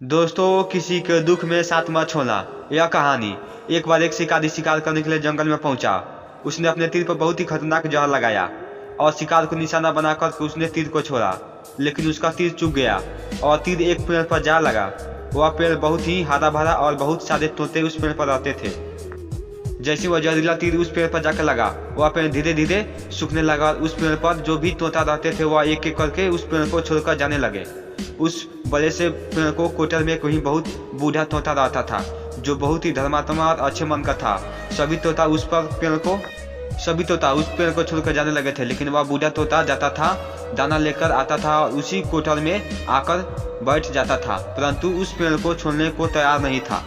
दोस्तों, किसी के दुख में साथ मत छोड़ना। यह कहानी। एक बार एक शिकारी शिकार करने के लिए जंगल में पहुंचा। उसने अपने तीर पर बहुत ही खतरनाक जहर लगाया और शिकार को निशाना बनाकर उसने तीर को छोड़ा, लेकिन उसका तीर चूक गया और तीर एक पेड़ पर जा लगा। वह पेड़ बहुत ही हरा भरा और बहुत सारे तोते उस पेड़ पर रहते थे। जैसे वह जहरीला तीर उस पेड़ पर जाकर लगा, वह पेड़ धीरे धीरे सूखने लगा और उस पेड़ पर जो भी तोता रहते थे वह एक एक करके उस पेड़ को छोड़कर जाने लगे। उस बड़े से पेड़ को कोटर में कहीं बहुत बूढ़ा तोता रहता था, जो बहुत ही धर्मात्मा और अच्छे मन का था। सभी तोता उस पेड़ को छोड़कर जाने लगे थे, लेकिन वह बूढ़ा तोता जाता था, दाना लेकर आता था और उसी कोटर में आकर बैठ जाता था, परंतु उस पेड़ को छोड़ने को तैयार नहीं था।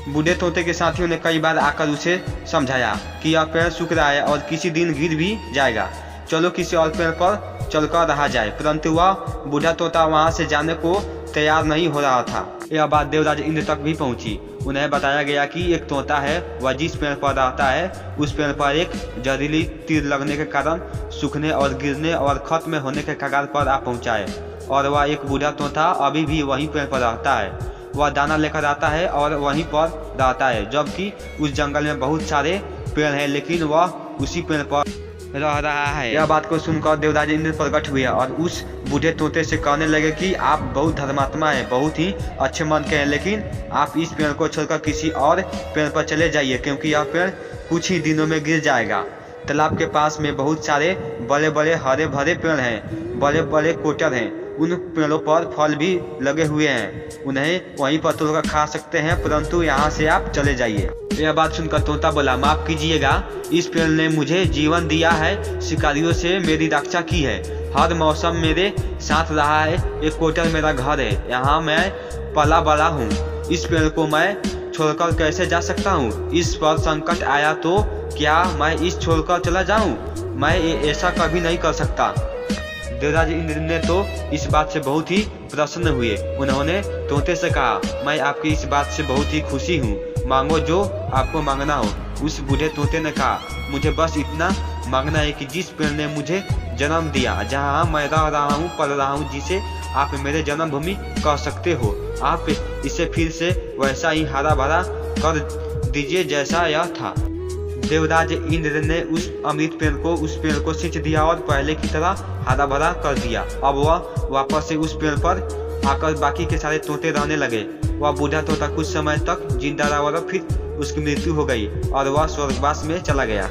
बूढ़े तोते के साथियों ने कई बार आकर उसे समझाया कि यह पेड़ सूख रहा है और किसी दिन गिर भी जाएगा, चलो किसी और पेड़ पर चलकर रहा जाए, परंतु वह बूढ़ा तोता वहां से जाने को तैयार नहीं हो रहा था। यह बात देवराज इंद्र तक भी पहुंची। उन्हें बताया गया कि एक तोता है, वह जिस पेड़ पर रहता है उस पेड़ पर एक जहरीली तीर लगने के कारण सूखने और गिरने और खत्म होने के कगार पर आ पहुंचा है, और वह एक बूढ़ा तोता अभी भी वहीं पेड़ पर रहता है। वह दाना लेकर आता है और वहीं पर रहता है, जबकि उस जंगल में बहुत सारे पेड़ हैं, लेकिन वह उसी पेड़ पर रह रहा है। यह बात को सुनकर देवराज इंद्र प्रकट हुए और उस बूढ़े तोते से कहने लगे कि आप बहुत धर्मात्मा हैं, बहुत ही अच्छे मन के हैं, लेकिन आप इस पेड़ को छोड़कर किसी और पेड़ पर चले जाइए, क्योंकि यह पेड़ कुछ ही दिनों में गिर जाएगा। तालाब के पास में बहुत सारे बड़े बड़े हरे भरे पेड़ हैं, बड़े बड़े कोटर हैं, उन पेड़ों पर फल भी लगे हुए हैं, उन्हें वहीं पर तोड़कर खा सकते हैं, परंतु यहाँ से आप चले जाइए। यह बात सुनकर तोता बोला, माफ कीजिएगा, इस पेड़ ने मुझे जीवन दिया है, शिकारियों से मेरी रक्षा की है, हर मौसम मेरे साथ रहा है, एक कोटर मेरा घर है, यहाँ मैं पला बड़ा हूँ, इस पेड़ को मैं छोड़कर कैसे जा सकता हूँ? इस पर संकट आया तो क्या मैं इस छोड़कर चला जाऊँ? मैं ऐसा कभी नहीं कर सकता। देवराज इंद्र ने तो इस बात से बहुत ही प्रसन्न हुए। उन्होंने तोते से कहा, मैं आपकी इस बात से बहुत ही खुशी हूँ, मांगो जो आपको मांगना हो। उस बूढ़े तोते ने कहा, मुझे बस इतना मांगना है कि जिस पेड़ ने मुझे जन्म दिया, जहाँ मैं रह रहा हूँ, पल रहा हूँ, जिसे आप मेरे जन्मभूमि कह सकते हो, आप इसे फिर से वैसा ही हरा भरा कर दीजिए जैसा यह था। देवराज इंद्र ने उस अमृत पेड़ को सींच दिया और पहले की तरह हरा भरा कर दिया। अब वह वापस से उस पेड़ पर आकर बाकी के सारे तोते रहने लगे। वह बूढ़ा तोता कुछ समय तक जिंदा रहा और फिर उसकी मृत्यु हो गई और वह स्वर्गवास में चला गया।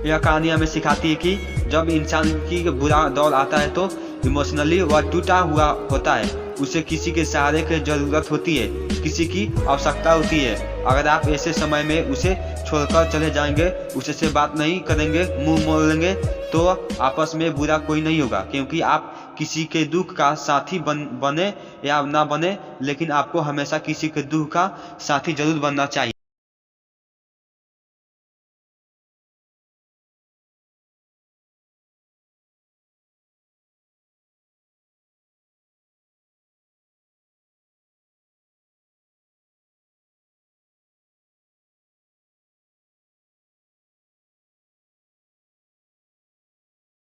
यह कहानी हमें सिखाती है कि जब इंसान की बुरा दौर आता है तो इमोशनली वह टूटा हुआ होता है, उसे किसी के सहारे की जरूरत होती है, किसी की आवश्यकता होती है। अगर आप ऐसे समय में उसे छोड़कर चले जाएंगे, उससे बात नहीं करेंगे, मुंह मोड़ लेंगे, तो आपस में बुरा कोई नहीं होगा, क्योंकि आप किसी के दुख का साथी बने या ना बने, लेकिन आपको हमेशा किसी के दुख का साथी जरूर बनना चाहिए।